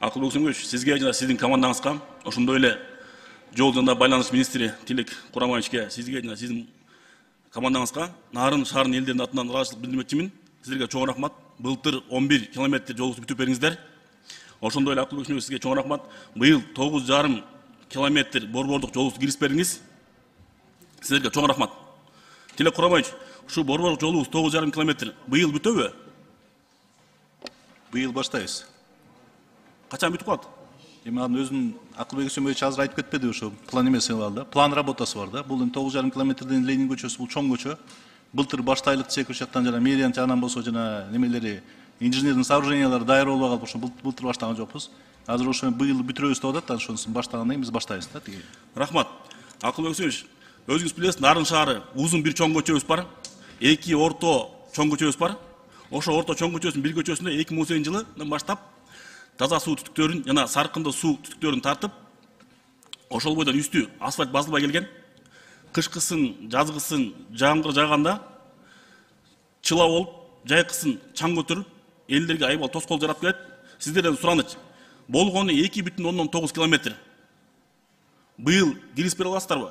Акылбек Сөңгөч, сизге жана сиздин командаңызга, ошондой эле жол жана байланыш министри Тилек Курамовичке, сизге жана сиздин командаңызга Нарын шаарынын элдеринин атынан ыраазычылык билдирмекчимин. Силерге чоң рахмат. Былтыр 11 километр жолубузду бүтүп бериңиздер. Ошондой эле Акылбек Сөңгөч, сизге чоң рахмат. Быйыл 9,5 километр борбордук жолубузду киргизип бериңиз. Силерге чоң рахмат. Тилек Курамович, ушу борбордук жолубуз 9,5 километр быйыл бүтөбү? Быйыл баштайбыз. Качан бүтүп калат? Эми аны өзүнүн Акылбек Сөмбөевич азыр айтып кетпеди, ошо план эмеси алды. План работасы бар да. Бул 9,5 километрден Ленин көчөсү, бул чоң көчө. Былтыр баштайлык чек жактан жана мэриянын жагынан болсо жана немелери инженердин сооружениялары даяр болбой калып, ошо былтыр баштаган жокпуз. Азыр ошо быйыл бүтүрөбүз деп атат, ошонусун баштагандан кийин биз баштайбыз да тиги. Рахмат. Акылбек Сөмбөевич, өзүңүз билесиз, Нарын шаары узун бир чоң көчөбүз бар. 2 орто чоң көчөбүз бар. Ошо орто чоң көчөсүнүн бир көчөсүндө 2018-жылдан баштап таза суу түтүктөрүн жана саркынды суу түтүктөрүн тартып, ошол бойдон үстү асфальт басылбай келген. Кышкысын, жазгысын жаамгыр жааганда чыла болуп, жайкысын чаң көтөрүп, элдерге айбал тоскоол жарап келет. Сиздерден сураныч, болгону 2,9 километр. Быйыл киргизип бере аласыздарбы?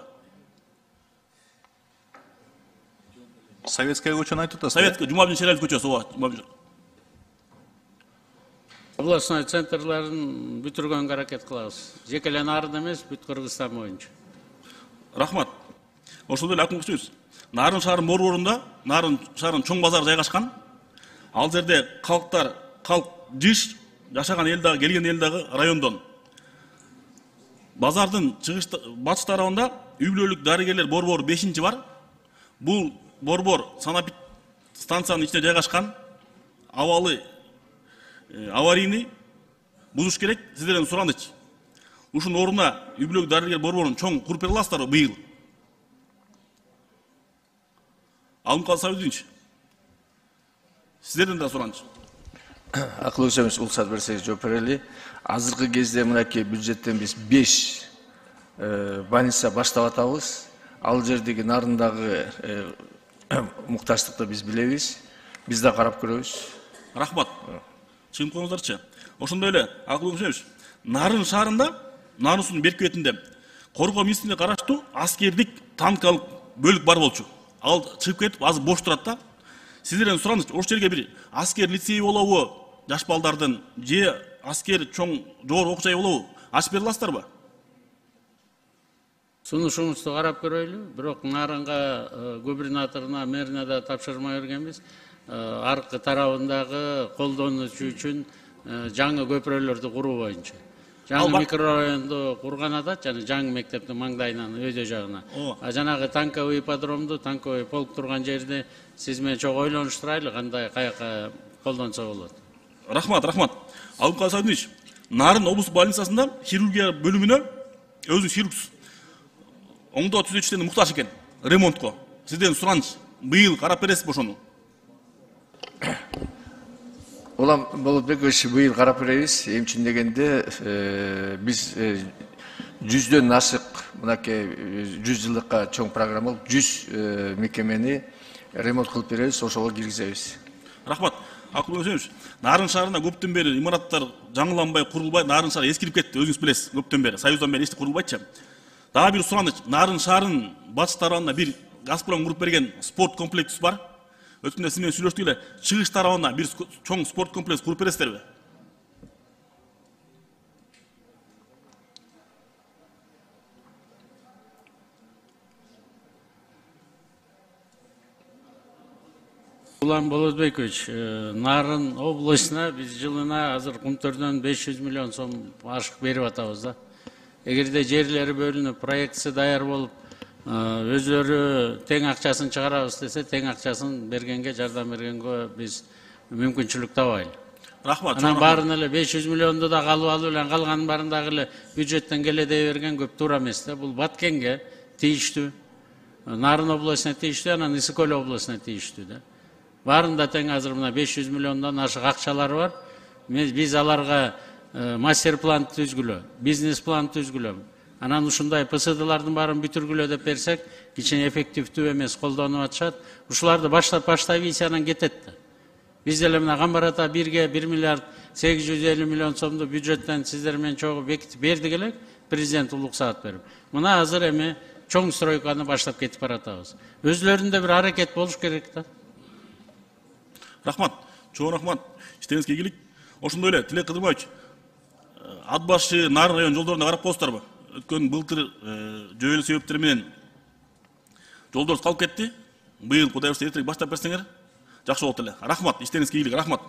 Советская көчөнү айтып атасыз. Советский Жумабин Шералиев көчөсү, ооба. Областной центрларын бүтүргөнгө аракет кылабыз. Жеке эле Нарын эмес, бүт Кыргызстан боюнча. Рахмат. Ошондой эле Акылбек Сөмбөевич, Нарын шаарынын борборунда, Нарын шаарынын чоң базары жайгашкан. Ал жерде калк жыш жашаган эл дагы, келген эл дагы райондон. Базардын батыш тарабында үй бүлөлүк дарыгерлер борбору 5-чи бар. Бул борбор санапит станциянын ичинде жайгашкан. Абалы аварийный бузуш керек. Сиздерден сураныч. Ушунун ордуна үй бүлөлүк дарыгерлер борборун чоң куруп бере аласыздарбы быйыл? Алым калса өзүнчү. Сиздерден да сураныч. Акылбек Сөмбөевич, уруксат берсеңиз жооп берели. Азыркы кезде мынакей бюджеттен биз 5 больница баштап атабыз. Ал жердеги Нарындагы муктачтыкты биз билебиз. Биз да карап көрөбүз. Рахмат. Чыгып коюңуздарчы. Ошондой эле Акылбек Сөмбөевич, Нарын шаарында, Нарын суунун берки бетинде коргоо министрлигине караштуу аскердик танкалык бөлүк бар болчу. Ал чыгып кетип, азыр бош турат да. Сиздерден сураныч, ошол жерге бир аскер лицейи болобу, жаш балдардын, же аскер чоң жогорку окуу жайы болобу, ачып бере аласыздарбы? Сунушубузду карап көрөйлү. Бирок Нарынга губернаторуна, мэрине да тапшырма бергенбиз. Аркы тарабындагы колдонуучу үчүн жаңы көпүрөлөрдү куруу боюнча. Жаңы микрорайонду курганада, жана жаңы мектептин маңдайынан өйдө жагына. Жанагы танковый ипподромду, танковый полк турган жерди сиз менен чогуу ойлонуштурайлы, кандай каяка колдонсо болот. Рахмат. Алымкалы Садынович, Нарын облустук больницасында хирургия бөлүмүнө өзү хирургсуз оңдоо түзөтүчүлөрүнө муктаж экен, ремонтко. Сизден сураныч, быйыл карап бересизби ошону? Улам Болотбекович, быйыл карап беребиз. Эмчи дегенде биз 100дөн ашык мынакей 100 жылдыкка чоң программа 100 мекемени ремонт кылып беребиз, ошого киргизебиз. Рахмат. Акылбек Сөмбөевич, Нарын шаарында көптөн бери имараттар жаңыланбай, курулбай, Нарын шаары эскирип кетти, өзүңүз билесиз, көптөн бери, Союздан бери эчтеке курулбайчы. Дагы бир сураныч, Нарын шаарынын батыш тарабында бир Газпром куруп берген спорт комплекси бар. Өткөндө сиз менен сүйлөштүк эле, чыгыш тарабына бир чоң спорт комплекс куруп бересиздерби? Улан Болотбекович, Нарын областына биз жылына азыр Кумтөрдөн 500 миллион сом ашык берип атабыз да. Эгерде жерлери бөлүнүп, проектisi даяр болуп, өзлөрү тең акчасын чыгарабыз десе, тең акчасын бергенге, жардам бергенге биз мүмкүнчүлүк табайлы. Рахмат. Анан баарын эле 500 миллионду да калып алып эле, калганын баарын дагы эле бюджеттен келе дей берген көп туура эмес да. Бул Баткенге тийиштүү, Нарын областына тийиштүү, анан Ысык Көл областына тийиштүү да. Баарында тең азыр мына 500 миллиондон ашык акчалары бар. Биз аларга мастер план түзгүлө, бизнес план түзгүлө. Анан ушундай ПСДлардын баарын бүтүргүлө деп берсек, кичине эффективдүү эмес колдонуп атышат. Ушуларды баштап визиянан кетет да. Биз деле мына Камбар ата 1 миллиард 850 миллион сомду бюджеттен сиздер менен чогуу бекитип бердик элек, президент улуксаат берип. Мына азыр эми чоң стройканы баштап кетип баратабыз. Өзлөрүндө бир аракет болуш керек да. Рахмат, чоң рахмат. Иштериңизге ийгилик. Ошондой эле Тилек Кыдырбаевич, Ат башы Нарын район жолдоруна карап коесуздарбы? Өткөн былтыр жөө эле себептер менен жолдор калып кетти. Быйыл Кудай буйрса эртерээк баштап берсеңер жакшы болот эле. Рахмат, иштериңизге ийгилик. Рахмат.